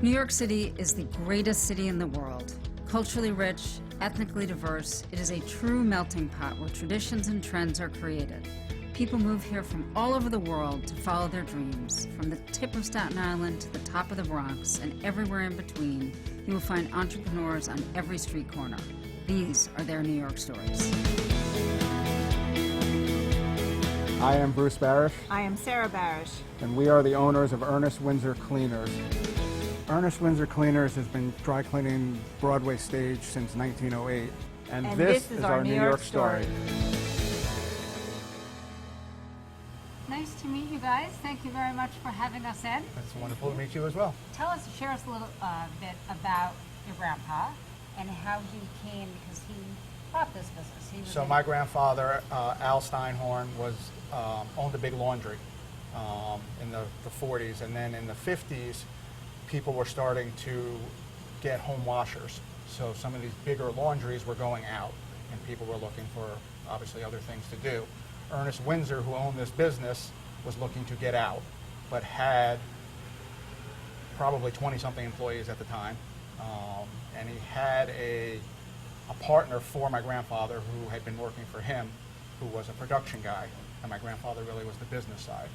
New York City is the greatest city in the world. Culturally rich, ethnically diverse, it is a true melting pot where traditions and trends are created. People move here from all over the world to follow their dreams. From the tip of Staten Island to the top of the Bronx and everywhere in between, you will find entrepreneurs on every street corner. These are their New York stories. I am Bruce Barish. I am Sarah Barish. And we are the owners of Ernest Winzer Cleaners. Ernest Winzer Cleaners has been dry cleaning Broadway stage since 1908. And this is our New York story. Nice to meet you guys. Thank you very much for having us in. It's wonderful to meet you as well. Share us a little bit about your grandpa and how he came, because he bought this business. So my grandfather, Al Steinhorn, owned a big laundry in the 40s, and then in the 50s, people were starting to get home washers. So some of these bigger laundries were going out, and people were looking for, obviously, other things to do. Ernest Winzer, who owned this business, was looking to get out, but had probably 20-something employees at the time, and he had a partner for my grandfather who had been working for him, who was a production guy, and my grandfather really was the business side.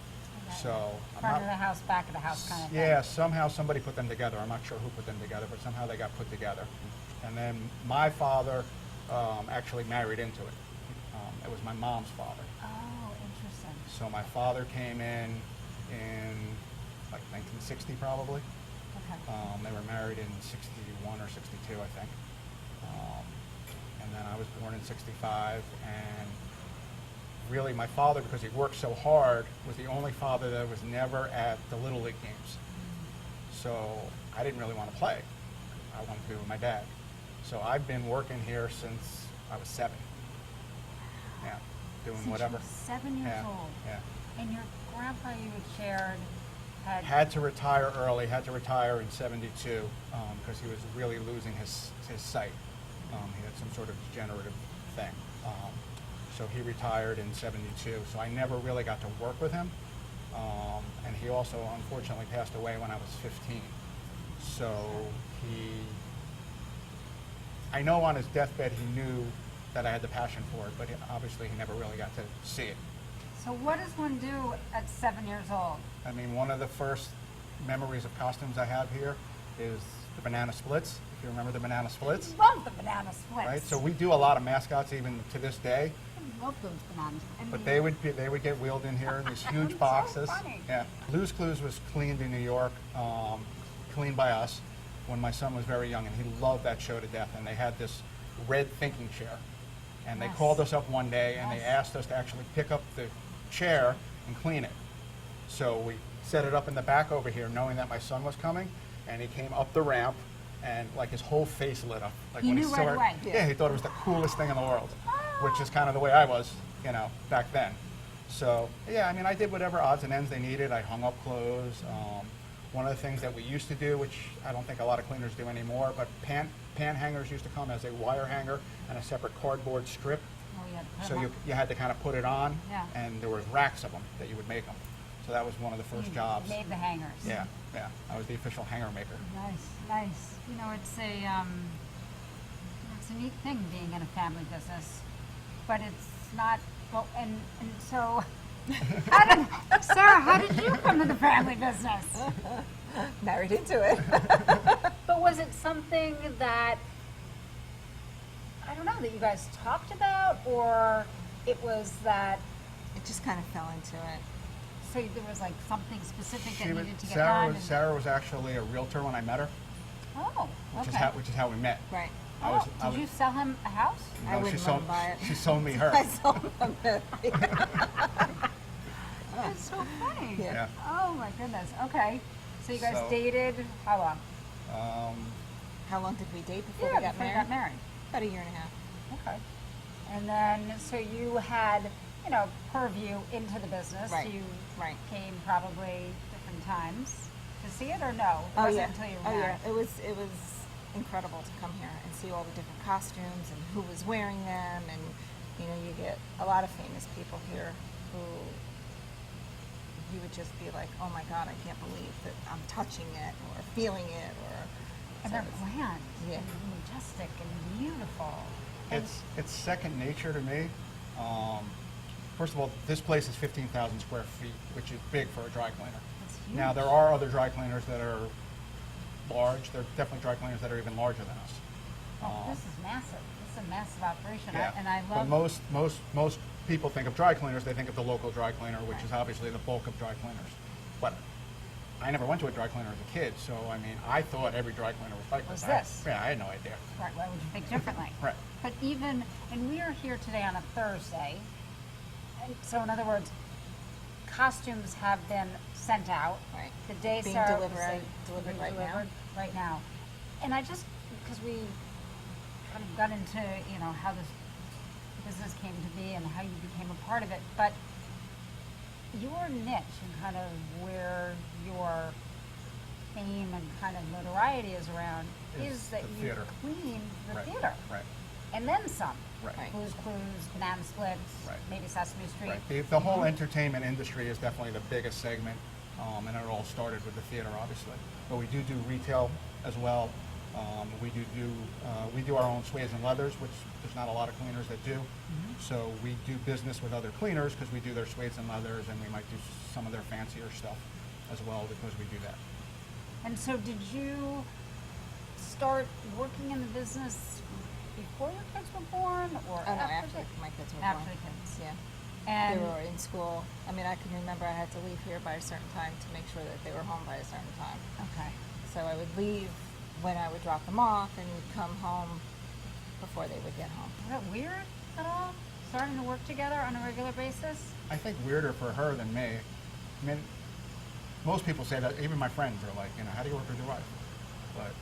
Okay. So front of the house, back of the house kind of thing. Yeah, somehow somebody put them together. I'm not sure who put them together, but somehow they got put together. And then my father actually married into it. It was my mom's father. Oh, interesting. So my father came in like 1960 probably. Okay. They were married in 61 or 62, I think. And then I was born in 65, and really my father, because he worked so hard, was the only father that was never at the Little League games. So I didn't really want to play. I wanted to be with my dad. So I've been working here since I was 7. Yeah, doing Since whatever. You were 7 years old. Yeah. And your grandpa, you had shared, had to retire early, had to retire in 72 because he was really losing his sight. He had some sort of degenerative thing. So he retired in 72. So I never really got to work with him. And he also unfortunately passed away when I was 15. So I know on his deathbed he knew that I had the passion for it, but obviously he never really got to see it. So what does one do at 7 years old? I mean, one of the first memories of costumes I have here is the banana splits, if you remember the banana splits. I love the banana splits. Right, so we do a lot of mascots even to this day. I love those bananas. But they would get wheeled in here in these huge boxes. So funny. Yeah, Blue's Clues was cleaned in New York, cleaned by us when my son was very young, and he loved that show to death. And they had this red thinking chair, and they called us up one day and they asked us to actually pick up the chair and clean it. So we set it up in the back over here, knowing that my son was coming, and he came up the ramp, and like his whole face lit up. Like He when knew saw right it, away. Yeah, he thought it was the coolest thing in the world, which is kind of the way I was, back then. So yeah, I mean, I did whatever odds and ends they needed. I hung up clothes. One of the things that we used to do, which I don't think a lot of cleaners do anymore, but pan hangers used to come as a wire hanger and a separate cardboard strip. Oh, yeah. So you had to kind of put it on, Yeah. and there was racks of them that you would make them. So that was one of the first jobs. Made the hangers. Yeah. I was the official hanger maker. Nice. It's a neat thing being in a family business, but it's not. Well, and so, Sarah, how did you come to the family business? Married into it. But was it something that, I don't know, that you guys talked about, or it was that It just kind of fell into it. so there was like something specific that needed to get done? Sarah was actually a realtor when I met her, Oh, which okay. is how we met. Right. Did you sell him a house? I wouldn't let him buy it. She sold me her. I sold him it. That's so funny. Yeah. Oh my goodness. Okay. So you guys So- dated how long? How long did we date before Yeah, we got before you married? got married. About a year and a half. Okay. And then, so you had, purview into the business. Right, You right. came probably different times to see it, or no? It Oh wasn't yeah. until you were Oh married. yeah. It was incredible to come here and see all the different costumes and who was wearing them, and you get a lot of famous people here who you would just be like, oh my God, I can't believe that I'm touching it or feeling it, or And so they're it's- grand Yeah. and majestic and beautiful. And It's second nature to me. First of all, this place is 15,000 square feet, which is big for a dry cleaner. it's huge. Now, there are other dry cleaners that are large. There are definitely dry cleaners that are even larger than us. Oh, this is massive. This is a massive operation. Yeah. And I But love most people think of dry cleaners, they think of the local dry cleaner, which Right. is obviously the bulk of dry cleaners. But I never went to a dry cleaner as a kid, so I mean, I thought every dry cleaner was like Was this. this? Yeah, I had no idea. Right, why would you think differently? Right. But even, and we are here today on a Thursday, and so in other words, costumes have been sent out. Right. The day Being Sarah delivered- was saying- delivered being right now. delivered right now. And I just, because we kind of got into, you know, how this business came to be and how you became a part of it, but your niche and kind of where your fame and kind of notoriety is around Is is that the you theater. clean the Right. theater. Right. And then some. Right. Right. Blues Clues, Banana Splits, Right. maybe Sesame Street. Right. The whole entertainment industry is definitely the biggest segment, and it all started with the theater, obviously. But we do retail as well. We do our own suedes and leathers, which there's not a lot of cleaners that do. So we do business with other cleaners because we do their suedes and leathers, and we might do some of their fancier stuff as well because we do that. And so did you start working in the business before your kids were born or Oh, no, after? after my kids were After born. the kids. Yeah. And They were in school. I mean, I can remember I had to leave here by a certain time to make sure that they were home by a certain time. okay. So I would leave when I would drop them off, and we'd come home before they would get home. Was that weird at all? Starting to work together on a regular basis? I think weirder for her than me. I mean, most people say that. Even my friends are like, how do you work with your wife? But,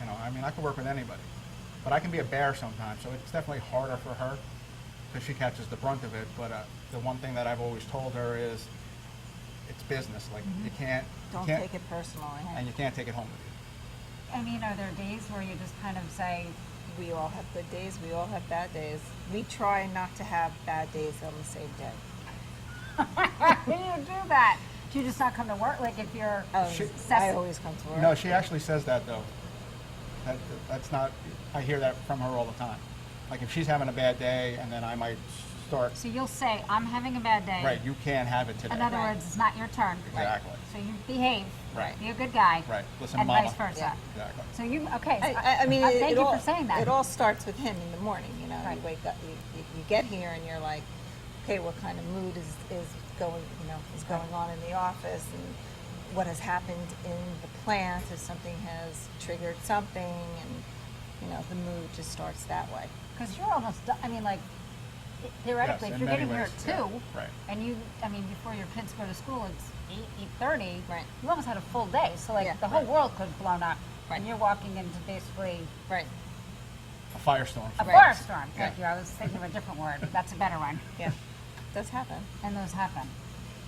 I mean, I can work with anybody. But I can be a bear sometimes, so it's definitely harder for her because she catches the brunt of it. But the one thing that I've always told her is it's business. Like, you can't... Don't you can't, take it personally. And you can't take it home with you. I mean, are there days where you just kind of say, We all have good days. We all have bad days. We try not to have bad days on the same day. how do you do that? Do you just not come to work? Like if you're I Sesame- always come to work. No, she actually says that, though. That's not... I hear that from her all the time. Like, if she's having a bad day, and then I might start... So you'll say, I'm having a bad day. Right, you can't have it today. In other Right. words, it's not your turn. Exactly. So you behave. Right. Be a good guy. Right. Listen, and Mama. vice versa. Yeah. Exactly. So you, okay. So I mean, thank it you all, for saying that. It all starts with him in the morning. Right. You wake up, you get here, and you're like, okay, what kind of mood is going, is going on in the office, and what has happened in the plant, if something has triggered something, and the mood just starts that way. Because you're almost done. I mean, like, theoretically, Yes, if in you're many getting here ways, at 2, yeah, right. and you, I mean, before your kids go to school, it's 8:30, Right. you almost had a full day. So, like, Yeah. the whole Right. world could have blown up. Right. And you're walking into basically Right. A firestorm. a Right. firestorm. Yeah. Thank you. I was thinking of a different word. That's a better one. Yeah. Does happen. And those happen.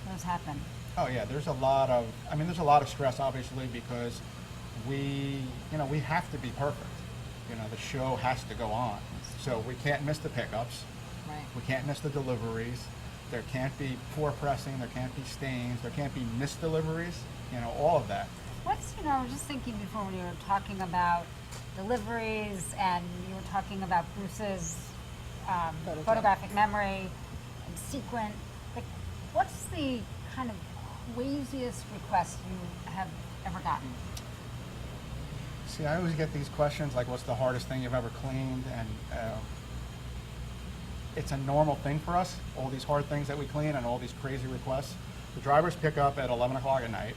Those happen. Oh yeah, there's a lot of stress, obviously, because we have to be perfect. The show has to go on, so we can't miss the pickups. Right. We can't miss the deliveries. There can't be poor pressing. There can't be stains. There can't be missed deliveries. All of that. I was just thinking before when you were talking about deliveries and you were talking about Bruce's photographic memory and sequin. Like, what's the kind of craziest request you have ever gotten? See, I always get these questions like, "What's the hardest thing you've ever cleaned?" And it's a normal thing for us. All these hard things that we clean and all these crazy requests. The drivers pick up at 11 o'clock at night,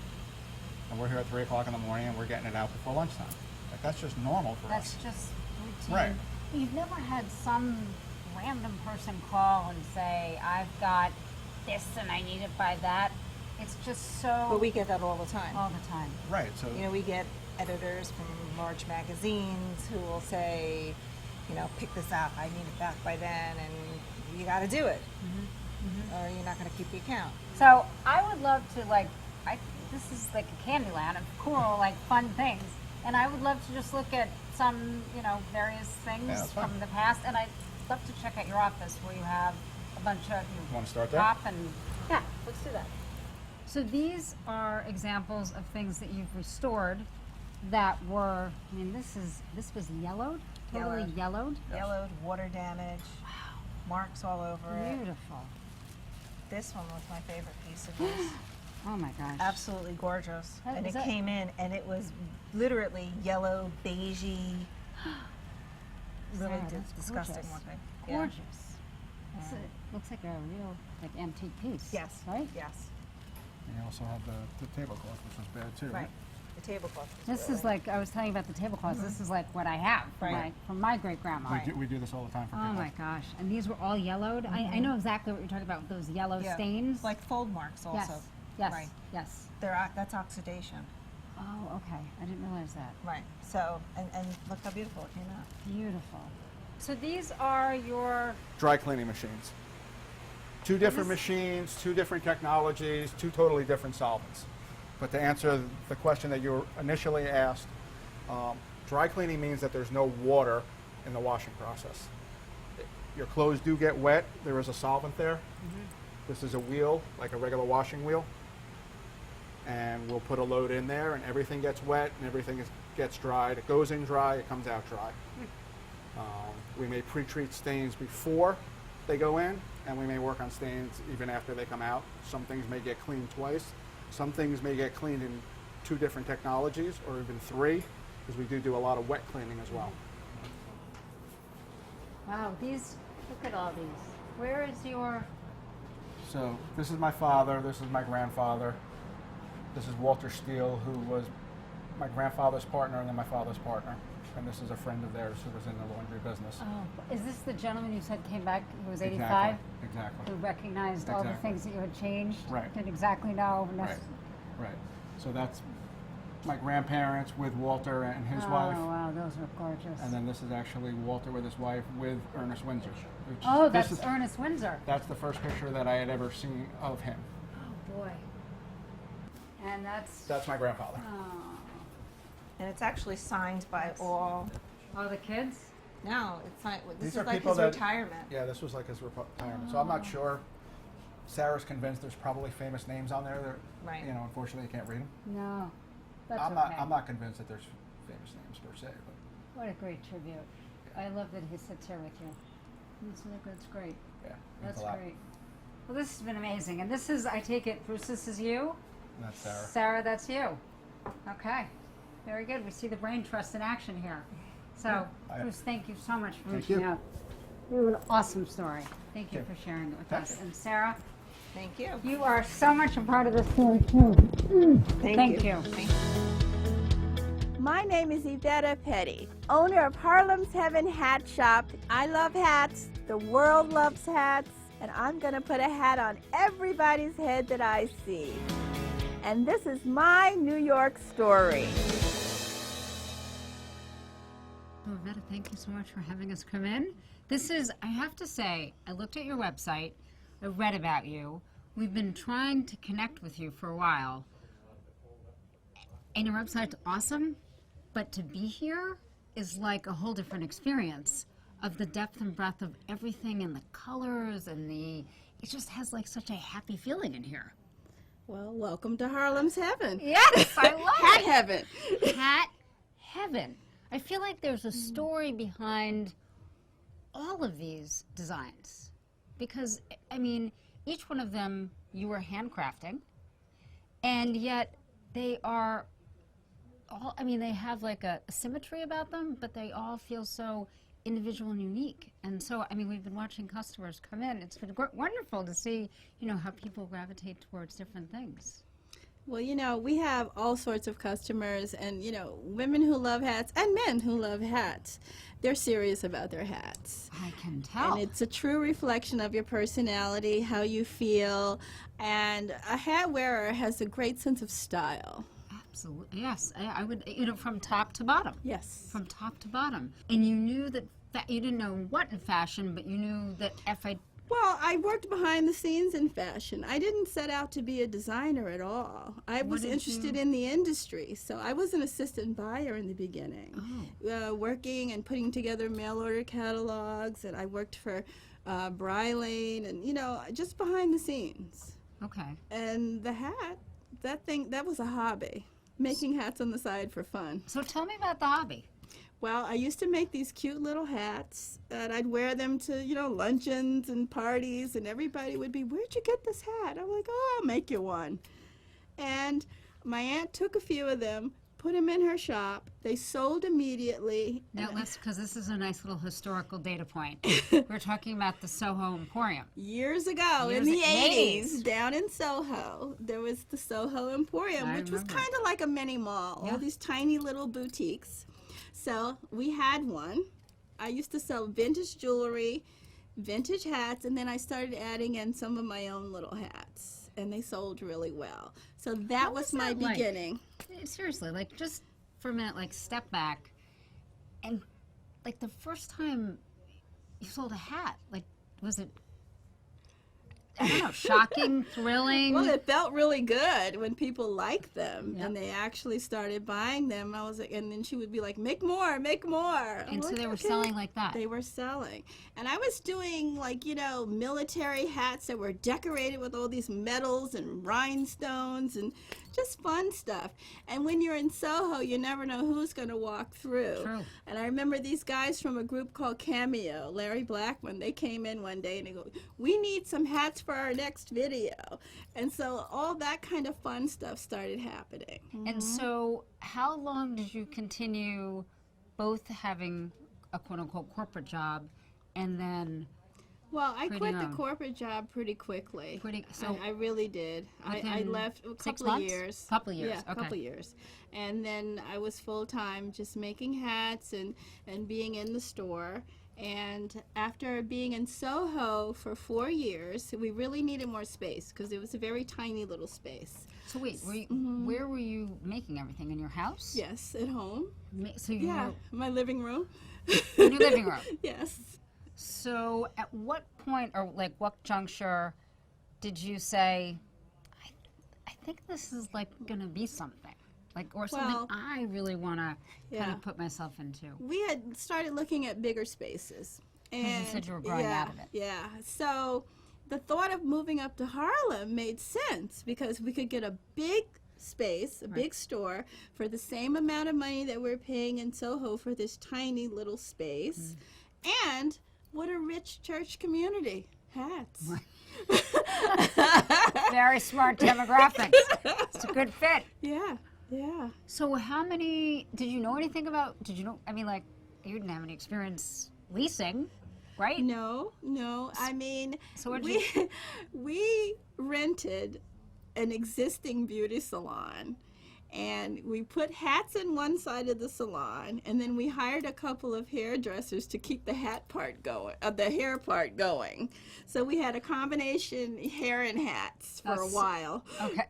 and we're here at 3 o'clock in the morning, and we're getting it out before lunchtime. Like, that's just normal for That's us. just routine. Right. You've never had some random person call and say, I've got this and I need it by that. It's just so But we get that all the time. all the time. Right. So We get editors from large magazines who will say, pick this up, I need it back by then, and you got to do it, or you're not going to keep the account. So I would love to this is like a candy land of cool, like fun things. And I would love to just look at some, various things Yeah, that's fine. from the past. And I'd love to check out your office where you have a bunch of wanna start there? pop and yeah, let's do that. So these are examples of things that you've restored that were, I mean, this was yellowed, totally yellowed. Yellowed, water damage, marks all over it. Beautiful. This one was my favorite piece of this. Oh my gosh. Absolutely gorgeous. That- And is it that- came in and it was literally yellow, beigey, really Sarah, that's disgusting gorgeous. looking. Gorgeous. Yeah. This looks like a real antique piece. Yes. Right? Yes. And you also have the tablecloth, which was bad too. Right. The tablecloth. This is like, I was telling you about the tablecloths, this is like what I have Right. from my great grandma. Right. We do this all the time for Oh people. my gosh. And these were all yellowed. I know exactly what you're talking about, those yellow Yeah. stains. Like fold marks also. yes. Yes. Right. Yes. That's oxidation. Oh, okay. I didn't realize that. Right. So, and look how beautiful it came out. Beautiful. So these are your, Dry cleaning machines. Two different machines, two different technologies, two totally different solvents. But to answer the question that you initially asked, dry cleaning means that there's no water in the washing process. Your clothes do get wet. There is a solvent there. This is a wheel, like a regular washing wheel. And we'll put a load in there and everything gets wet and everything gets dried. It goes in dry, it comes out dry. We may pre-treat stains before they go in, and we may work on stains even after they come out. Some things may get cleaned twice. Some things may get cleaned in two different technologies, or even three, because we do a lot of wet cleaning as well. wow, these, look at all these. Where is your, So this is my father, this is my grandfather. This is Walter Steele, who was my grandfather's partner and then my father's partner. And this is a friend of theirs who was in the laundry business. oh, is this the gentleman you said came back, who was 85? Exactly. Who recognized all the Exactly. things that you had changed? Right. Didn't exactly know. Right. Right. So that's my grandparents with Walter and his Oh, wife. wow, those are gorgeous. And then this is actually Walter with his wife with Ernest Winzer. which is- Oh, this that's is- Ernest Winzer. That's the first picture that I had ever seen of him. Oh, boy. And that's, That's my grandfather. oh, And it's actually signed by all. oh, the kids? No, it's not. This These is are like people his that- retirement. Yeah, this was like his retirement. So I'm not sure. Sarah's convinced there's probably famous names on there that, Right. you know, unfortunately you can't read them. No, that's I'm okay. not convinced that there's famous names per se, but What a great tribute. I love that he sits here with you. That's great. yeah, means That's a lot. great. Well, this has been amazing. And this is, I take it, Bruce, this is you? And that's Sarah. Sarah, that's you. Okay. Very good. We see the brain trust in action here. So, I- Bruce, thank you so much for Thank reaching you. out. You have an awesome story. Thank you Okay. for sharing it with Thank us. you. And Sarah, Thank you. you are so much a part of this story too. Thank you. Thank you. My name is Yvetta Petty, owner of Harlem's Heaven Hat Shop. I love hats, the world loves hats, and I'm going to put a hat on everybody's head that I see. And this is my New York story. Oh, Vetta, thank you so much for having us come in. This is, I have to say, I looked at your website, I read about you. We've been trying to connect with you for a while. And your website's awesome, but to be here is like a whole different experience of the depth and breadth of everything and the colors and it just has like such a happy feeling in here. Well, welcome to Harlem's Heaven. Yes, I love Hat it. Heaven. Hat heaven. I feel like there's a story behind all of these designs because, I mean, each one of them you were handcrafting, and yet they are all, I mean, they have like a symmetry about them, but they all feel so individual and unique. And so, I mean, we've been watching customers come in. It's been wonderful to see, you know, how people gravitate towards different things. Well, you know, we have all sorts of customers and, you know, women who love hats and men who love hats. They're serious about their hats. I can tell. And it's a true reflection of your personality, how you feel, and a hat wearer has a great sense of style. Absolutely, yes. I would, you know, from top to bottom. Yes. From top to bottom. And you knew that you didn't know what in fashion, but you knew that Well, I worked behind the scenes in fashion. I didn't set out to be a designer at all. I was did interested you- in the industry, so I was an assistant buyer in the beginning, working and putting together mail order catalogs, and I worked for Brilane and, you know, just behind the scenes. Okay. And the hat, that was a hobby. Making hats on the side for fun. So tell me about the hobby. Well, I used to make these cute little hats, and I'd wear them to, luncheons and parties, and everybody would be, "Where'd you get this hat?" I'm like, "Oh, I'll make you one." And my aunt took a few of them, put them in her shop. They sold immediately. Now let's, because this is a nice little historical data point. We're talking about the Soho Emporium. Years ago, in the 80s, down in Soho, there was the Soho Emporium, which was kind of like a mini mall, all these tiny little boutiques. So we had one. I used to sell vintage jewelry, vintage hats, and then I started adding in some of my own little hats, and they sold really well. So that was my beginning. Seriously, like, just for a minute, like, step back, and, like, the first time you sold a hat, like, was it, I don't know, shocking, thrilling? Well, it felt really good when people liked them, and they actually started buying them. I was like, and then she would be like, "Make more, make more." And so they were selling like that. They were selling, and I was doing like military hats that were decorated with all these medals and rhinestones and just fun stuff. And when you're in Soho, you never know who's going to walk through. True. And I remember these guys from a group called Cameo, Larry Blackman, they came in one day and they go, "We need some hats for our next video." And so all that kind of fun stuff started happening. And so how long did you continue both having a quote-unquote corporate job and then Well, I quit Pretty the young. corporate job pretty quickly. so I really did. I within left a 6 couple of months? years. Couple of years, Yeah, a okay. couple of years. And then I was full-time just making hats and being in the store. And after being in Soho for 4 years, we really needed more space because it was a very tiny little space. So wait, where were you making everything? In your house? Yes, at home. So you Yeah, my living room. were in your living room. Yes. So at what point or like what juncture did you say, I think this is like gonna be something? Like, or something Well, I really wanna kind yeah. of put myself into. We had started looking at bigger spaces. And you said you were growing out of it. Yeah. So the thought of moving up to Harlem made sense because we could get a big space, a big store for the same amount of money that we're paying in Soho for this tiny little space. And what a rich church community. Hats. Very smart demographics. It's a good fit. Yeah. Yeah. So how many, did you know anything about, I mean, like, you didn't have any experience leasing, right? No. I mean, So what we rented an existing beauty salon, and we put hats in one side of the salon, and then we hired a couple of hairdressers to keep the hat part going, the hair part going. So we had a combination hair and hats for a while. Okay.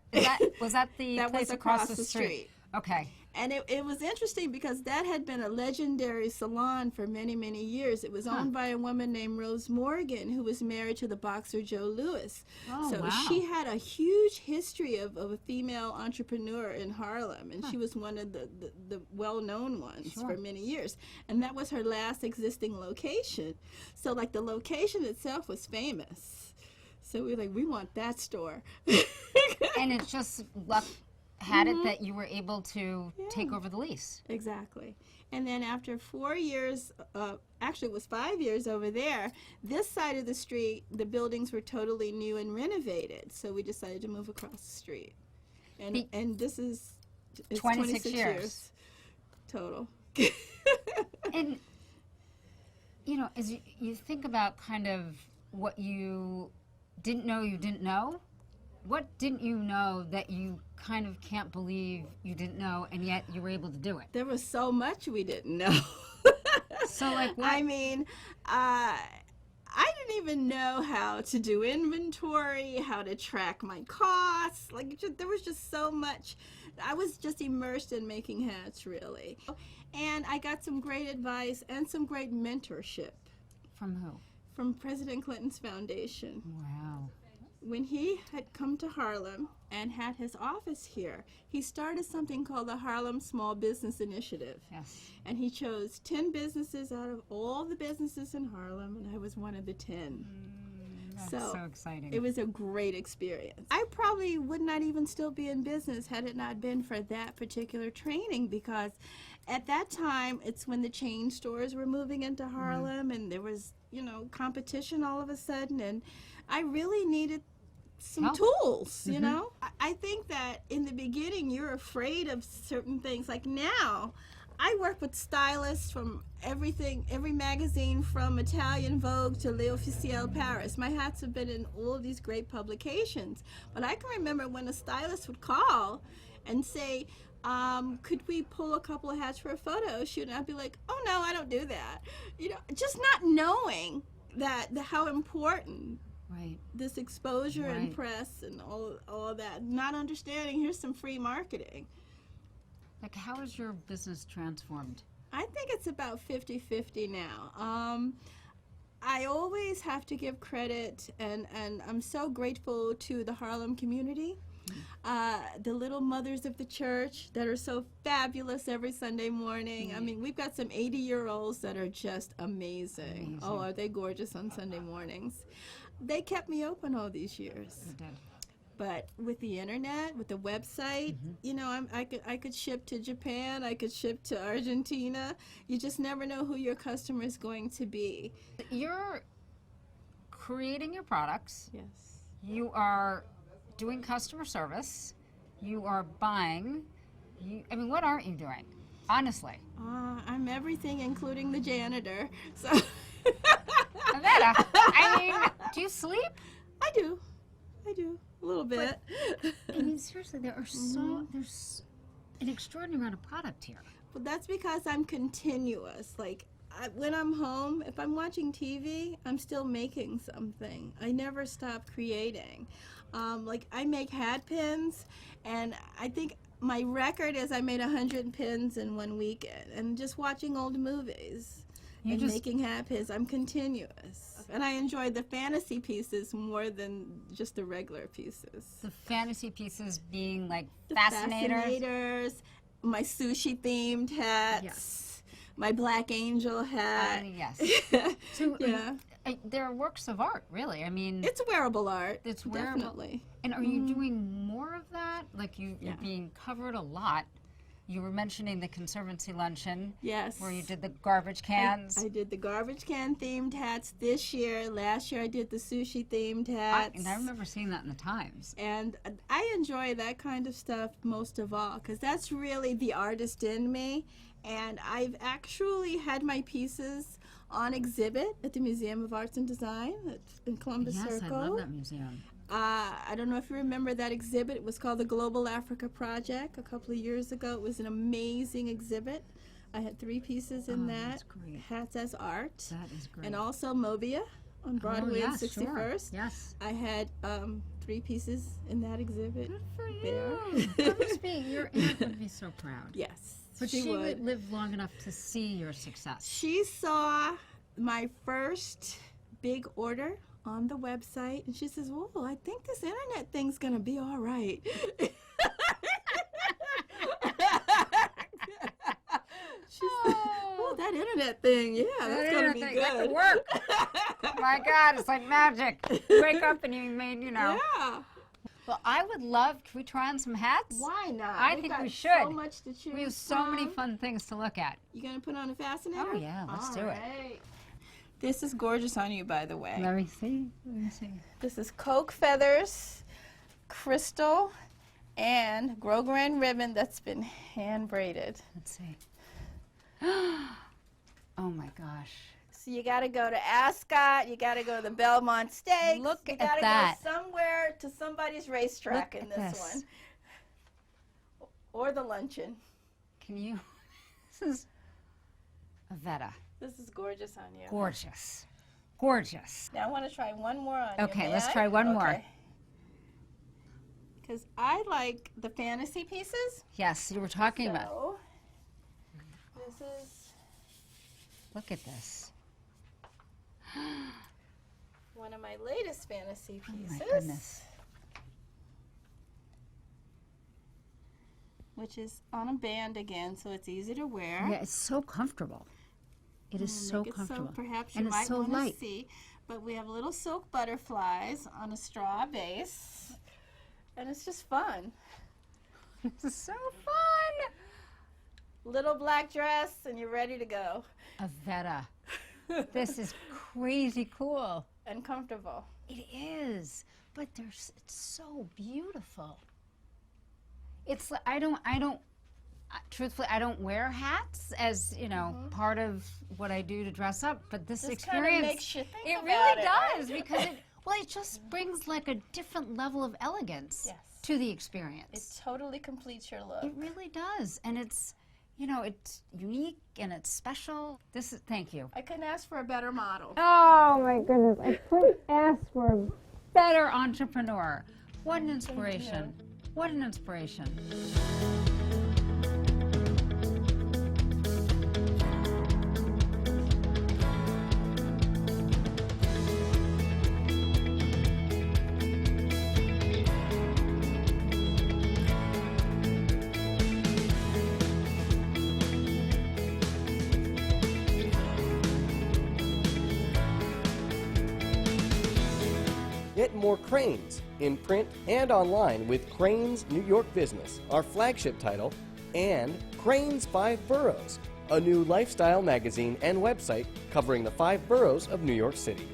Was that the That place was across the street? Okay. And it was interesting because that had been a legendary salon for many, many years. It was owned by a woman named Rose Morgan, who was married to the boxer Joe Louis. Oh, so wow. she had a huge history of a female entrepreneur in Harlem, and she was one of the well-known ones for many years. And that was her last existing location. So, like, the location itself was famous. So we were like, we want that store. And it's just luck had it that you were able to take over the lease. Exactly. And then after 4 years, actually it was 5 years over there, this side of the street, the buildings were totally new and renovated. So we decided to move across the street. And this is it's 26 years total. And, as you think about kind of what you didn't know, what didn't you know that you kind of can't believe you didn't know, and yet you were able to do it? There was so much we didn't know. So, like, what? I mean, I didn't even know how to do inventory, how to track my costs. Like, there was just so much. I was just immersed in making hats, really. And I got some great advice and some great mentorship. From who? From President Clinton's foundation. Wow. When he had come to Harlem and had his office here, he started something called the Harlem Small Business Initiative. Yes. And he chose 10 businesses out of all the businesses in Harlem, and I was one of the 10. That's So so exciting. it was a great experience. I probably would not even still be in business had it not been for that particular training, because at that time, it's when the chain stores were moving into Harlem and there was, competition all of a sudden, and I really needed some Help. tools, you know? I think that in the beginning, you're afraid of certain things. Like now, I work with stylists from everything, every magazine from Italian Vogue to L'Officiel Paris. My hats have been in all of these great publications. But I can remember when a stylist would call and say, could we pull a couple of hats for a photo shoot? And I'd be like, oh no, I don't do that. Just not knowing that how important Right. this exposure and Right. press and all that. Not understanding, here's some free marketing. Like, how has your business transformed? I think it's about 50-50 now. I always have to give credit, and I'm so grateful to the Harlem community, the little mothers of the church that are so fabulous every Sunday morning. I mean, we've got some 80-year-olds that are just amazing. Oh, are they gorgeous on Sunday mornings. They kept me open all these years. You did. But with the internet, with the website, I could ship to Japan, I could ship to Argentina. You just never know who your customer is going to be. You're creating your products. Yes. You are doing customer service. You are buying. I mean, what aren't you doing? Honestly. I'm everything, including the janitor. So Avetta, I mean, do you sleep? I do. A little bit. I mean, seriously, there's an extraordinary amount of product here. But that's because I'm continuous. Like, when I'm home, if I'm watching TV, I'm still making something. I never stop creating. Like, I make hat pins, and I think my record is I made 100 pins in one weekend. And just watching old movies and making hat pins, I'm continuous. And I enjoy the fantasy pieces more than just the regular pieces. The fantasy pieces being like The fascinators. fascinators, my sushi-themed hats. Yes. My Black Angel hat. Yes. So Yeah. they're works of art, really. I mean, It's wearable art. it's wearable. Definitely. And are you doing more of that? Like you're being covered a lot. You were mentioning the Conservancy Luncheon. Yes. Where you did the garbage cans. I did the garbage can themed hats this year. Last year I did the sushi themed hats. And I remember seeing that in the Times. And I enjoy that kind of stuff most of all, because that's really the artist in me. And I've actually had my pieces on exhibit at the Museum of Arts and Design in Columbus Yes, Circle. I love that museum. I don't know if you remember that exhibit. It was called the Global Africa Project a couple of years ago. It was an amazing exhibit. I had 3 pieces in that. That's great. Hats as art. That is great. And also Mobia on Broadway and 61st. Sure. Yes. I had 3 pieces in that exhibit. Good for you. There. That must be, your aunt would be so proud. Yes. But she would live long enough to see your success. She saw my first big order on the website, and she says, "Whoa, I think this internet thing's gonna be all right." She said, "Oh, that internet thing, yeah, that's gonna be good." That could work. Oh my God, it's like magic. You wake up and you made, Yeah. Well, I would love, can we try on some hats? Why not? I We've think got we should. So much to choose We have so many from. fun things to look at. You gonna put on a fascinator? Oh, yeah, let's do it. it. This is gorgeous on you, by the way. Let me see. This is Coke feathers, crystal, and Grosgrain ribbon that's been hand braided. Let's see. Oh my gosh. So you got to go to Ascot. You got to go to the Belmont Stakes. Look you at gotta that. go somewhere to somebody's racetrack Look in at this this. one, or the luncheon. Can you? This is Avetta. This is gorgeous on you. Gorgeous. Gorgeous. Now I want to try one more on you. Okay, may let's I? try one more. Because I like the fantasy pieces. Yes, you were talking about. So this is Look at this. one of my latest fantasy pieces. Oh my goodness. Which is on a band again, so it's easy to wear. Yeah, it's so comfortable. It is so Make it comfortable. So perhaps and you it's might so want light. to see. But we have little silk butterflies on a straw base, and it's just fun. This is so fun. Little black dress, and you're ready to go. Avetta, this is crazy cool. And comfortable. It is, but it's so beautiful. It's like truthfully, I don't wear hats as, part of what I do to dress up, but this experience, kind of makes you think it about really it, does, right? because it just brings like a different level of elegance Yes. to the experience. It totally completes your look. It really does, and it's unique and it's special. Thank you. I couldn't ask for a better model. Oh my goodness, I couldn't ask for a better entrepreneur. What an inspiration. What an inspiration. Get more Crains in print and online with Crain's New York Business, our flagship title, and Crain's 5 Boroughs, a new lifestyle magazine and website covering the 5 boroughs of New York City.